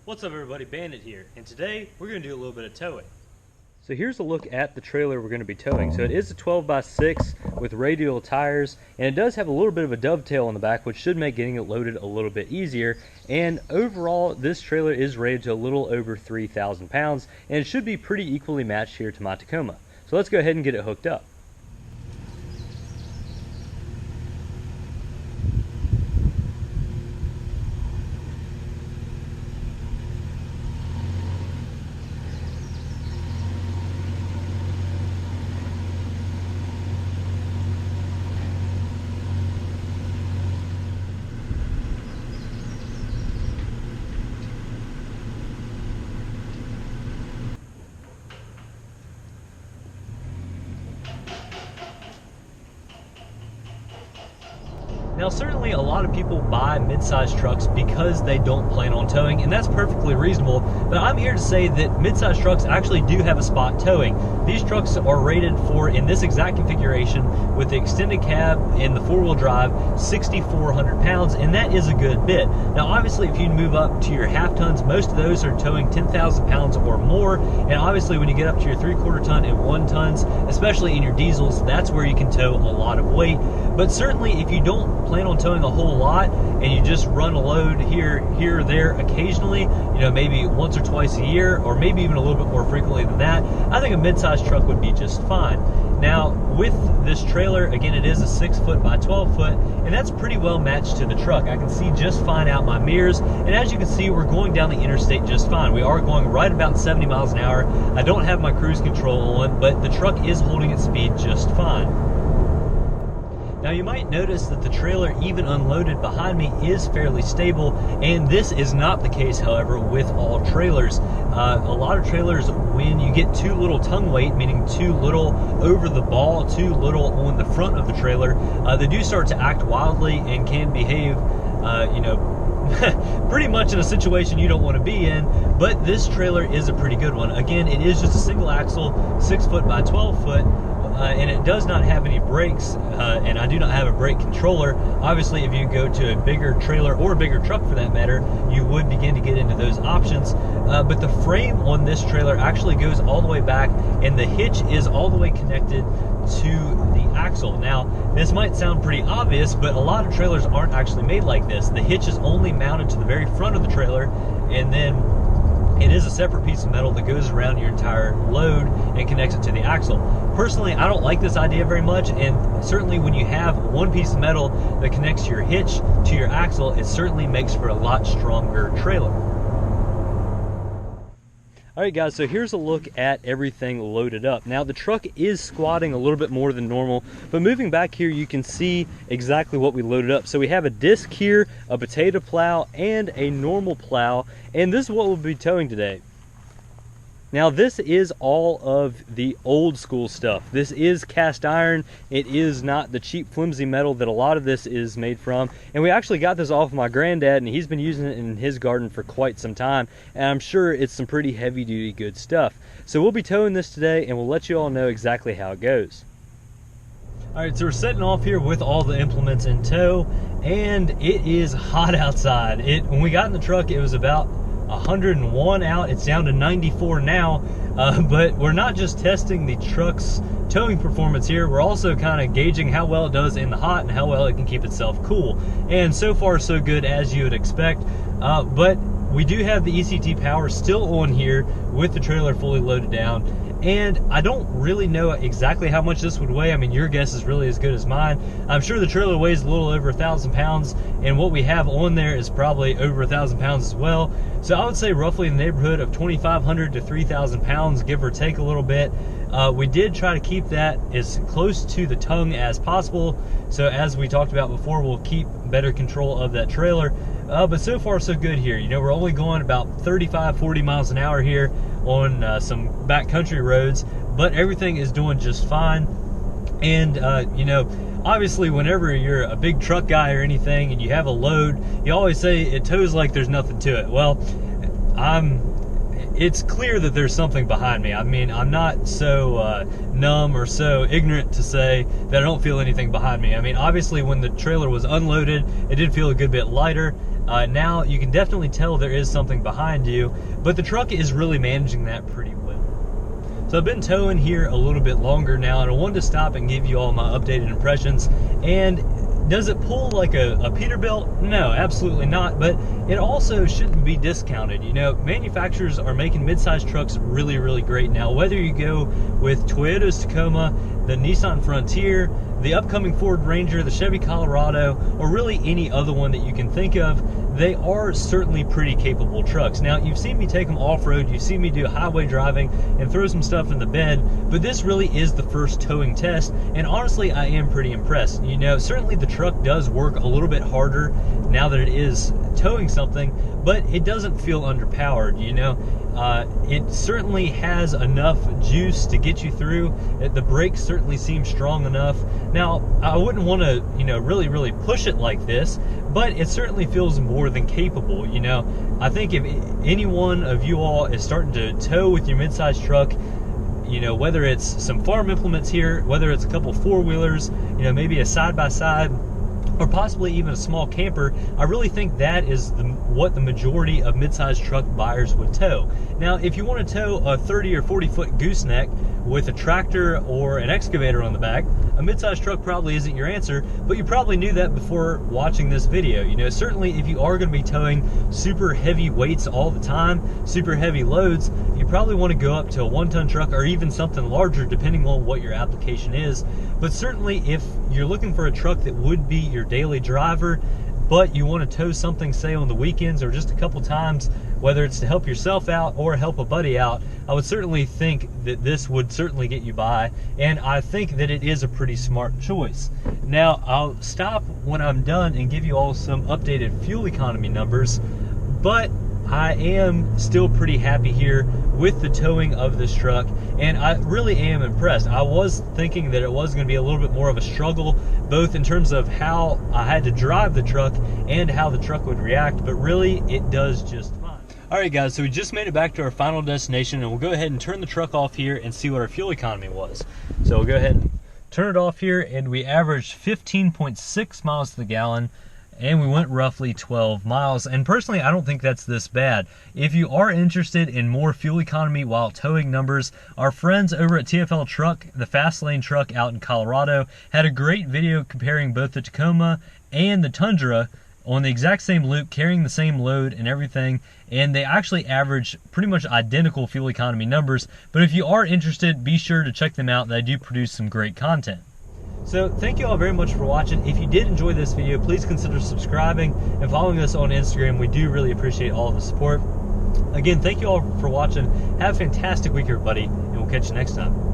What's up everybody, Bandit here, and today we're going to do a little bit of towing. So here's a look at the trailer we're going to be towing. So it is a 12x6 with radial tires, and it does have a little bit of a dovetail on the back, which should make getting it loaded a little bit easier. And overall, this trailer is rated to a little over 3,000 pounds, and it should be pretty equally matched here to my Tacoma. So let's go ahead and get it hooked up. Now certainly a lot of people buy mid-size trucks because they don't plan on towing, and that's perfectly reasonable, but I'm here to say that mid-size trucks actually do have a spot towing. These trucks are rated for, in this exact configuration, with the extended cab and the four-wheel drive, 6,400 pounds, and that is a good bit. Now obviously if you move up to your half tons, most of those are towing 10,000 pounds or more, and obviously when you get up to your 3/4 ton and 1 tons, especially in your diesels, that's where you can tow a lot of weight. But certainly if you don't plan on towing a whole lot and you just run a load here or there occasionally, you know, maybe once or twice a year, or maybe even a little bit more frequently than that, I think a mid-size truck would be just fine. Now with this trailer, again, it is a 6 foot by 12 foot, and that's pretty well matched to the truck. I can see just fine out my mirrors, and as you can see, we're going down the interstate just fine. We are going right about 70 miles an hour. I don't have my cruise control on, but the truck is holding its speed just fine. Now you might notice that the trailer, even unloaded behind me, is fairly stable, and this is not the case, however, with all trailers. A lot of trailers, when you get too little tongue weight, meaning too little over the ball, too little on the front of the trailer, they do start to act wildly and can behave, you know, pretty much in a situation you don't want to be in. But this trailer is a pretty good one. Again, it is just a single axle, 6 foot by 12 foot. And it does not have any brakes, and I do not have a brake controller. Obviously, if you go to a bigger trailer or a bigger truck for that matter, you would begin to get into those options. But the frame on this trailer actually goes all the way back, and the hitch is all the way connected to the axle. Now, this might sound pretty obvious, but a lot of trailers aren't actually made like this. The hitch is only mounted to the very front of the trailer, and then it is a separate piece of metal that goes around your entire load and connects it to the axle. Personally, I don't like this idea very much, and certainly when you have one piece of metal that connects your hitch to your axle, it certainly makes for a lot stronger trailer. Alright guys, so here's a look at everything loaded up. Now the truck is squatting a little bit more than normal, but moving back here you can see exactly what we loaded up. So we have a disc here, a potato plow, and a normal plow, and this is what we'll be towing today. Now this is all of the old school stuff. This is cast iron. It is not the cheap flimsy metal that a lot of this is made from. And we actually got this off of my granddad, and he's been using it in his garden for quite some time. And I'm sure it's some pretty heavy duty good stuff. So we'll be towing this today, and we'll let you all know exactly how it goes. Alright, so we're setting off here with all the implements in tow, and it is hot outside. When we got in the truck, it was about 101 out. It's down to 94 now, but we're not just testing the truck's towing performance here, we're also kind of gauging how well it does in the hot and how well it can keep itself cool. And so far so good, as you would expect, but we do have the ECT power still on here with the trailer fully loaded down. And I don't really know exactly how much this would weigh. I mean, your guess is really as good as mine. I'm sure the trailer weighs a little over 1,000 pounds, and what we have on there is probably over 1,000 pounds as well. So I would say roughly in the neighborhood of 2,500 to 3,000 pounds, give or take a little bit. We did try to keep that as close to the tongue as possible. So as we talked about before, we'll keep better control of that trailer. But so far so good here. You know, we're only going about 35-40 miles an hour here on some backcountry roads, but everything is doing just fine. And you know, obviously whenever you're a big truck guy or anything and you have a load, you always say it tows like there's nothing to it. Well, it's clear that there's something behind me. I mean, I'm not so numb or so ignorant to say that I don't feel anything behind me. I mean, obviously when the trailer was unloaded, it did feel a good bit lighter. Now you can definitely tell there is something behind you, but the truck is really managing that pretty well. So I've been towing here a little bit longer now, and I wanted to stop and give you all my updated impressions. And does it pull like a Peterbilt? No, absolutely not, but it also shouldn't be discounted. You know, manufacturers are making mid-size trucks really, really great now. Whether you go with Toyota's Tacoma, the Nissan Frontier, the upcoming Ford Ranger, the Chevy Colorado, or really any other one that you can think of, they are certainly pretty capable trucks. Now, you've seen me take them off-road, you've seen me do highway driving and throw some stuff in the bed, but this really is the first towing test, and honestly, I am pretty impressed. You know, certainly the truck does work a little bit harder now that it is towing something, but it doesn't feel underpowered, you know. It certainly has enough juice to get you through. The brakes certainly seem strong enough. Now, I wouldn't want to, you know, really push it like this, but it certainly feels more than capable, you know. I think if any one of you all is starting to tow with your mid-size truck, you know, whether it's some farm implements here, whether it's a couple four-wheelers, you know, maybe a side-by-side, or possibly even a small camper, I really think that is what the majority of mid-sized truck buyers would tow. Now, if you want to tow a 30 or 40 foot gooseneck with a tractor or an excavator on the back, a mid-sized truck probably isn't your answer, but you probably knew that before watching this video. You know, certainly if you are going to be towing super heavy weights all the time, super heavy loads, you probably want to go up to a 1-ton truck or even something larger depending on what your application is. But certainly if you're looking for a truck that would be your daily driver, but you want to tow something, say on the weekends or just a couple times, whether it's to help yourself out or help a buddy out, I would certainly think that this would certainly get you by, and I think that it is a pretty smart choice. Now, I'll stop when I'm done and give you all some updated fuel economy numbers, but I am still pretty happy here with the towing of this truck, and I really am impressed. I was thinking that it was going to be a little bit more of a struggle, both in terms of how I had to drive the truck and how the truck would react, but really it does just fine. Alright guys, so we just made it back to our final destination, and we'll go ahead and turn the truck off here and see what our fuel economy was. So we'll go ahead and turn it off here, and we averaged 15.6 miles to the gallon, and we went roughly 12 miles. And personally, I don't think that's this bad. If you are interested in more fuel economy while towing numbers, our friends over at TFL Truck, the fast lane truck out in Colorado, had a great video comparing both the Tacoma and the Tundra on the exact same loop, carrying the same load and everything, and they actually average pretty much identical fuel economy numbers. But if you are interested, be sure to check them out. They do produce some great content. So thank you all very much for watching. If you did enjoy this video, please consider subscribing and following us on Instagram. We do really appreciate all of the support. Again, thank you all for watching. Have a fantastic week, everybody, and we'll catch you next time.